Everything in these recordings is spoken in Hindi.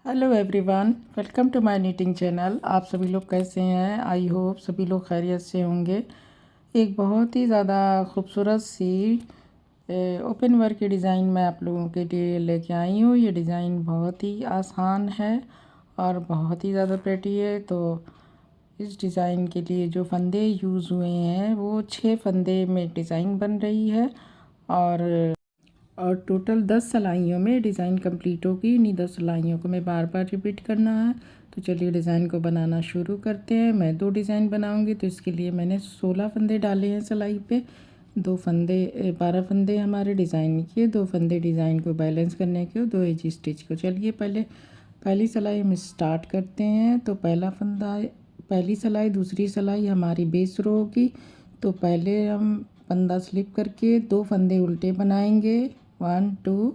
Hello everyone, welcome to my knitting channel. आप सभी लोग कैसे हैं? आई होप सभी लोग खैरियत से होंगे। एक बहुत ही ज़्यादा खूबसूरत सी ओपन वर्क की डिज़ाइन मैं आप लोगों के लिए लेके आई हूँ। ये डिज़ाइन बहुत ही आसान है और बहुत ही ज़्यादा प्रेटी है। तो इस डिज़ाइन के लिए जो फंदे यूज़ हुए हैं वो 6 फंदे में डिज़ाइन बन रही है और टोटल 10 सिलाइयों में डिज़ाइन कंप्लीट होगी। इन्हीं 10 सिलाइयों को मैं बार बार रिपीट करना है। तो चलिए डिज़ाइन को बनाना शुरू करते हैं। मैं 2 डिज़ाइन बनाऊंगी, तो इसके लिए मैंने 16 फंदे डाले हैं सिलाई पे। 12 फंदे हमारे डिज़ाइन के, 2 फंदे डिज़ाइन को बैलेंस करने के, 2 एज स्टिच को। चलिए पहली सिलाई हम स्टार्ट करते हैं। तो पहली सिलाई, दूसरी सिलाई हमारी बेस रो होगी। तो पहले हम फंदा स्लिप करके 2 फंदे उल्टे बनाएंगे, 1 2,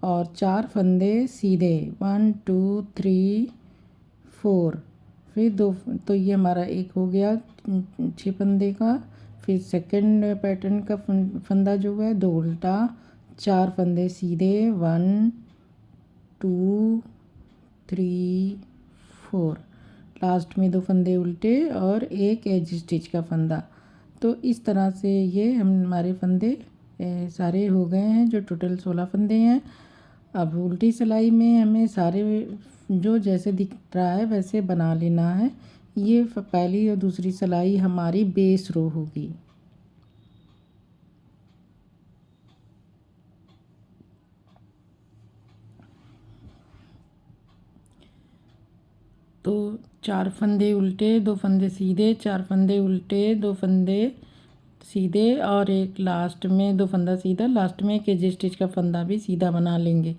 और 4 फंदे सीधे, 1 2 3 4। फिर 2, तो ये हमारा एक हो गया 6 फंदे का। फिर सेकंड पैटर्न का फंदा जो है 2 उल्टा, 4 फंदे सीधे, 1 2 3 4। लास्ट में 2 फंदे उल्टे और एक एज स्टिच का फंदा। तो इस तरह से ये हमारे फंदे सारे हो गए हैं, जो टोटल 16 फंदे हैं। अब उल्टी सिलाई में हमें सारे जो जैसे दिख रहा है वैसे बना लेना है। ये पहली और दूसरी सिलाई हमारी बेस रो होगी। तो 4 फंदे उल्टे, 2 फंदे सीधे, 4 फंदे उल्टे, 2 फंदे सीधे और एक लास्ट में 2 फंदा सीधा, लास्ट में एक एज स्टिच का फंदा भी सीधा बना लेंगे।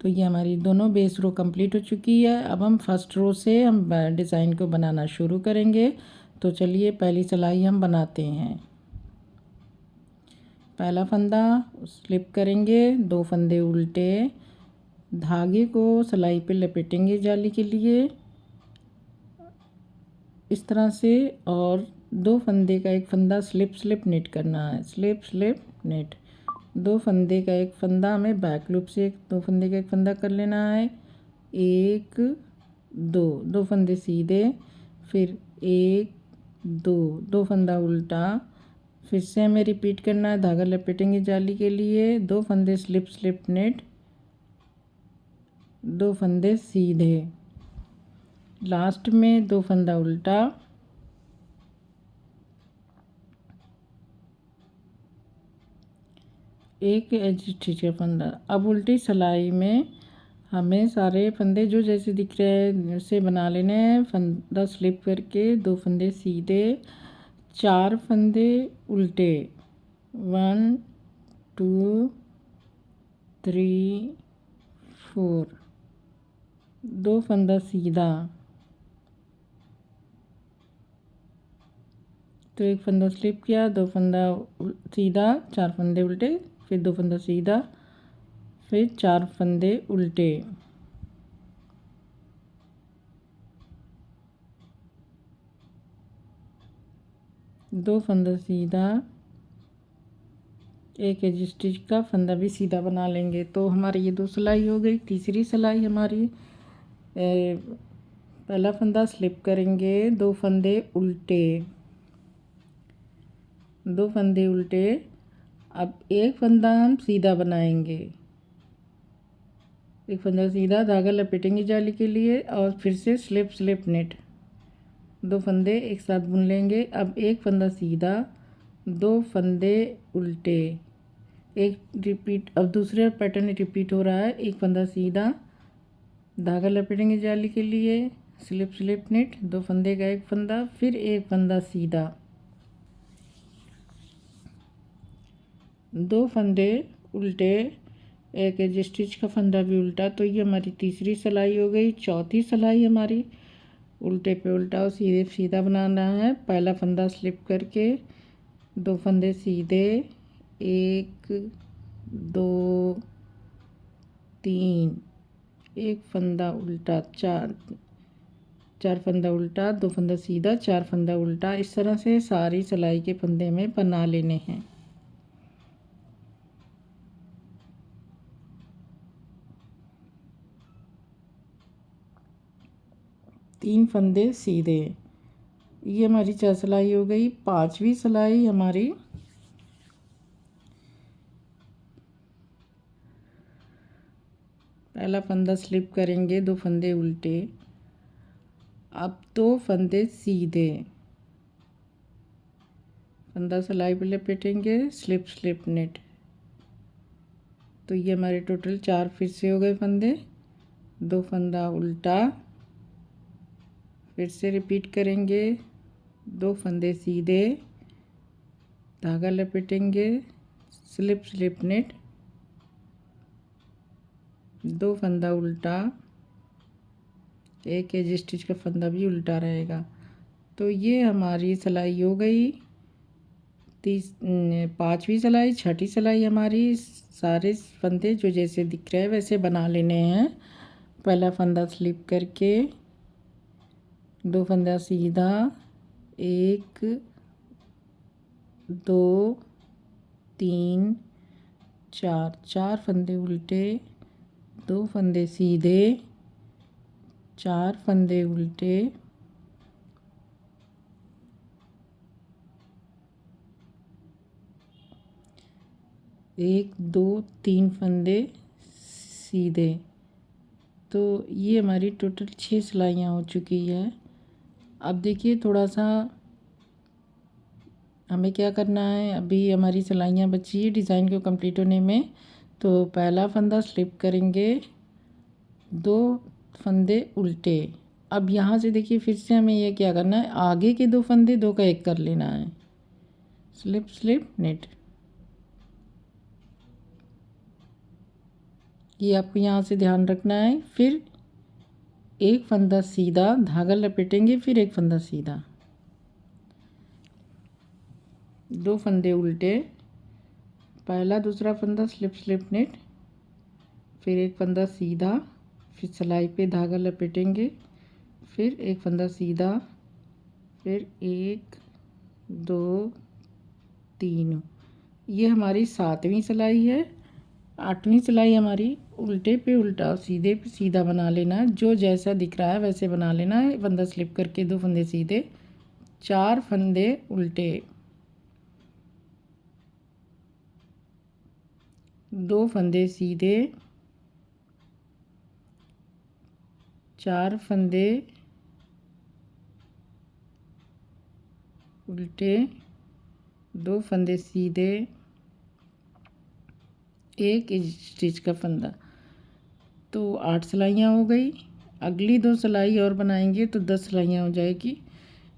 तो ये हमारी दोनों बेस रो कंप्लीट हो चुकी है। अब हम फर्स्ट रो से हम डिज़ाइन को बनाना शुरू करेंगे। तो चलिए पहली सिलाई हम बनाते हैं। पहला फंदा स्लिप करेंगे, 2 फंदे उल्टे, धागे को सिलाई पे लपेटेंगे जाली के लिए इस तरह से, और 2 फंदे का एक फंदा स्लिप नेट करना है। स्लिप नेट, 2 फंदे का एक फंदा हमें बैक लूप से 2 फंदे का एक फंदा कर लेना है। 1 2, 2 फंदे सीधे, फिर 1 2, 2 फंदा उल्टा, फिर से हमें रिपीट करना है। धागा लपेटेंगे जाली के लिए, 2 फंदे स्लिप नेट, 2 फंदे सीधे, लास्ट में 2 फंदा उल्टा, एक एज स्टिच का फंदा। अब उल्टी सिलाई में हमें सारे फंदे जो जैसे दिख रहे हैं उसे बना लेने हैं। फंदा स्लिप करके 2 फंदे सीधे, 4 फंदे उल्टे, 1 2 3 4, 2 फंदा सीधा, तो एक फंदा स्लिप किया, 2 फंदा सीधा, 4 फंदे उल्टे, फिर 2 फंदा सीधा, फिर 4 फंदे उल्टे, दो फंदा सीधा, एक एज स्टिच का फंदा भी सीधा बना लेंगे। तो हमारी ये 2 सिलाई हो गई। तीसरी सिलाई हमारी पहला फंदा स्लिप करेंगे, 2 फंदे उल्टे, 2 फंदे उल्टे। अब एक फंदा हम सीधा बनाएंगे, एक फंदा सीधा, धागा लपेटेंगे जाली के लिए और फिर से स्लिप नेट, 2 फंदे एक साथ बुन लेंगे। अब एक फंदा सीधा, 2 फंदे उल्टे, एक रिपीट, अब दूसरे पैटर्न रिपीट हो रहा है। एक फंदा सीधा, धागा लपेटेंगे जाली के लिए, स्लिप नेट, 2 फंदे का एक फंदा, फिर एक फंदा सीधा, 2 फंदे उल्टे, एक एज स्टिच का फंदा भी उल्टा। तो ये हमारी तीसरी सिलाई हो गई। चौथी सिलाई हमारी उल्टे पे उल्टा और सीधे सीधा बनाना है। पहला फंदा स्लिप करके 2 फंदे सीधे, 1 2 3, एक फंदा उल्टा, 4 फंदा उल्टा, 2 फंदा सीधा, 4 फंदा उल्टा। इस तरह से सारी सिलाई के फंदे में बना लेने हैं। 3 फंदे सीधे। ये हमारी 4 सिलाई हो गई। 5वीं सिलाई हमारी पहला फंदा स्लिप करेंगे, 2 फंदे उल्टे, अब 2 फंदे सीधे, फंदा सिलाई पे लपेटेंगे, स्लिप स्लिप नेट। तो ये हमारे टोटल 4 फिर से हो गए फंदे। 2 फंदा उल्टा, फिर से रिपीट करेंगे, 2 फंदे सीधे, धागा लपेटेंगे, स्लिप स्लिप नेट, 2 फंदा उल्टा, एक एज स्टिच का फंदा भी उल्टा रहेगा। तो ये हमारी सिलाई हो गई। 5वीं सिलाई, 6ठी सिलाई हमारी सारे फंदे जो जैसे दिख रहे हैं वैसे बना लेने हैं। पहला फंदा स्लिप करके, 2 फंदा सीधा, 1 2 3 4, 4 फंदे उल्टे, 2 फंदे सीधे, 4 फंदे उल्टे, 1 2 3 फंदे सीधे। तो ये हमारी टोटल 6 सिलाइयाँ हो चुकी है। अब देखिए थोड़ा सा हमें क्या करना है, अभी हमारी सिलाइयाँ बची है डिज़ाइन को कंप्लीट होने में। तो पहला फंदा स्लिप करेंगे, 2 फंदे उल्टे। अब यहाँ से देखिए फिर से हमें ये क्या करना है, आगे के 2 फंदे 2 का 1 कर लेना है, स्लिप स्लिप नेट। ये आपको यहाँ से ध्यान रखना है। फिर एक फंदा सीधा, धागा लपेटेंगे, फिर एक फंदा सीधा, 2 फंदे उल्टे, पहला दूसरा फंदा स्लिप स्लिप नेट, फिर एक फंदा सीधा, फिर सिलाई पे धागा लपेटेंगे, फिर एक फंदा सीधा, फिर 1 2 3। ये हमारी 7वीं सिलाई है। 8वीं सिलाई हमारी उल्टे पे उल्टा और सीधे पे सीधा बना लेना है। जो जैसा दिख रहा है वैसे बना लेना है। फंदा स्लिप करके 2 फंदे सीधे, 4 फंदे उल्टे, 2 फंदे सीधे, 4 फंदे उल्टे, 2 फंदे सीधे, एक स्टिच का फंदा। तो 8 सिलाइयाँ हो गई। अगली 2 सिलाई और बनाएंगे तो 10 सिलाइयाँ हो जाएगी।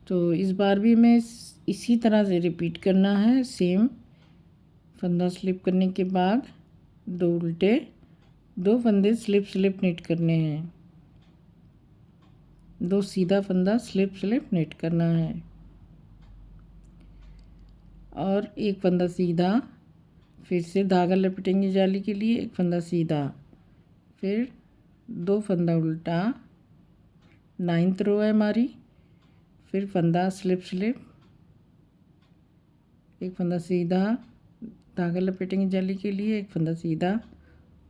तो इस बार भी हमें इसी तरह से रिपीट करना है। सेम फंदा स्लिप करने के बाद 2 उल्टे, 2 फंदे स्लिप स्लिप नेट करने हैं, 2 सीधा फंदा स्लिप स्लिप नेट करना है और एक फंदा सीधा, फिर से धागा लपेटेंगे जाली के लिए, एक फंदा सीधा, फिर 2 फंदा उल्टा, 9th रो है हमारी, फिर फंदा स्लिप स्लिप, एक फंदा सीधा, धागा लपेटेंगे जाली के लिए, एक फंदा सीधा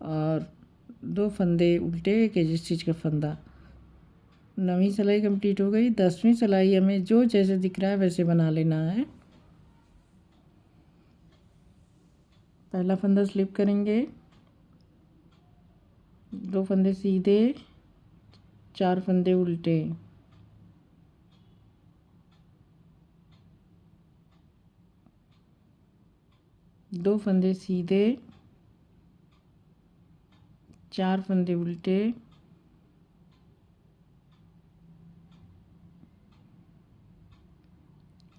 और 2 फंदे उल्टे, एक एज स्टिच का फंदा। 9वीं सिलाई कंप्लीट हो गई। 10वीं सिलाई हमें जो जैसे दिख रहा है वैसे बना लेना है। पहला फंदा स्लिप करेंगे, 2 फंदे सीधे, 4 फंदे उल्टे, 2 फंदे सीधे, 4 फंदे उल्टे,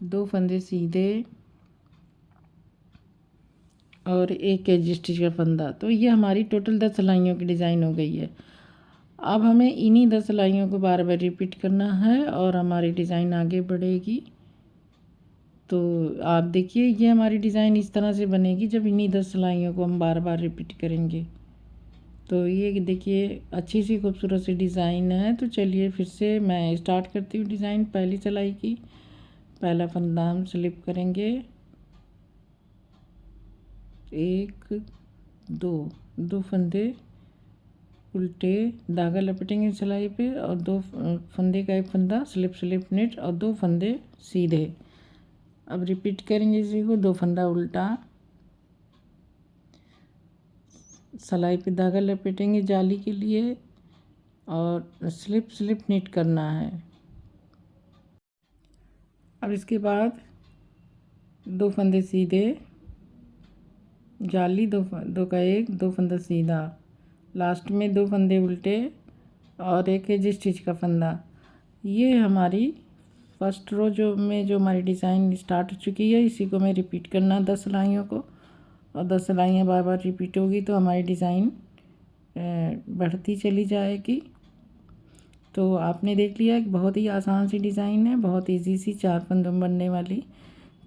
2 फंदे सीधे और एक एज स्टिच का फंदा। तो ये हमारी टोटल 10 सिलाइयों की डिज़ाइन हो गई है। अब हमें इन्हीं 10 सिलाइयों को बार बार रिपीट करना है और हमारी डिज़ाइन आगे बढ़ेगी। तो आप देखिए ये हमारी डिज़ाइन इस तरह से बनेगी जब इन्हीं 10 सिलाइयों को हम बार बार रिपीट करेंगे। तो ये देखिए अच्छी सी खूबसूरत सी डिज़ाइन है। तो चलिए फिर से मैं स्टार्ट करती हूँ डिज़ाइन। पहली सिलाई की पहला फंदा हम स्लिप करेंगे, 1 2 फंदे उल्टे धागा लपेटेंगे सिलाई पे और 2 फंदे का एक फंदा स्लिप निट और 2 फंदे सीधे। अब रिपीट करेंगे इसी को, 2 फंदा उल्टा, सिलाई पे धागा लपेटेंगे जाली के लिए और स्लिप निट करना है। अब इसके बाद 2 फंदे सीधे, जाली, दो का एक, 2 फंदा सीधा, लास्ट में 2 फंदे उल्टे और एक एज स्टिच का फंदा। ये हमारी फर्स्ट रो जो हमारी डिज़ाइन स्टार्ट हो चुकी है। इसी को मैं रिपीट करना 10 सिलाइयों को, और 10 सिलाइयाँ बार बार रिपीट होगी तो हमारी डिज़ाइन बढ़ती चली जाएगी। तो आपने देख लिया एक बहुत ही आसान सी डिज़ाइन है, बहुत इजी सी 4 फंदों में बनने वाली।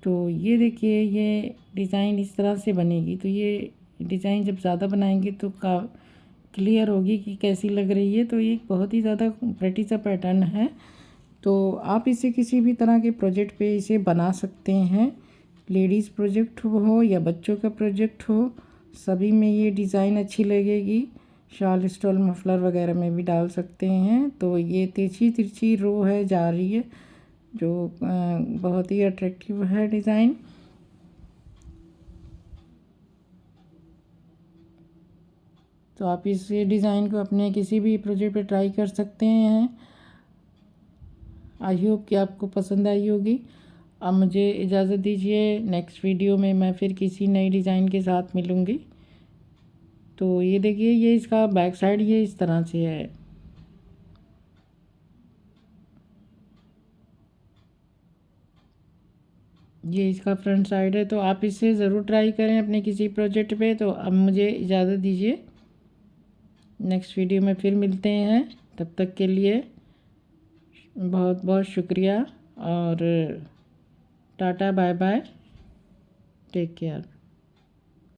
तो ये देखिए, ये डिज़ाइन इस तरह से बनेगी। तो ये डिज़ाइन जब ज़्यादा बनाएंगे तो क्लियर होगी कि कैसी लग रही है। तो ये बहुत ही ज़्यादा प्रेटी सा पैटर्न है। तो आप इसे किसी भी तरह के प्रोजेक्ट पे इसे बना सकते हैं, लेडीज़ प्रोजेक्ट हो या बच्चों का प्रोजेक्ट हो, सभी में ये डिज़ाइन अच्छी लगेगी। शॉल स्टॉल मफलर वगैरह में भी डाल सकते हैं। तो ये तिरछी रो है जा रही है, जो बहुत ही अट्रैक्टिव है डिज़ाइन। तो आप इस डिज़ाइन को अपने किसी भी प्रोजेक्ट पे ट्राई कर सकते हैं। आई होप कि आपको पसंद आई होगी। अब मुझे इजाज़त दीजिए, नेक्स्ट वीडियो में मैं फिर किसी नई डिज़ाइन के साथ मिलूँगी। तो ये देखिए, ये इसका बैक साइड ये इस तरह से है। ये इसका फ्रंट साइड है। तो आप इसे ज़रूर ट्राई करें अपने किसी प्रोजेक्ट पे। तो अब मुझे इजाज़त दीजिए, नेक्स्ट वीडियो में फिर मिलते हैं। तब तक के लिए बहुत बहुत शुक्रिया और tata bye bye, take care.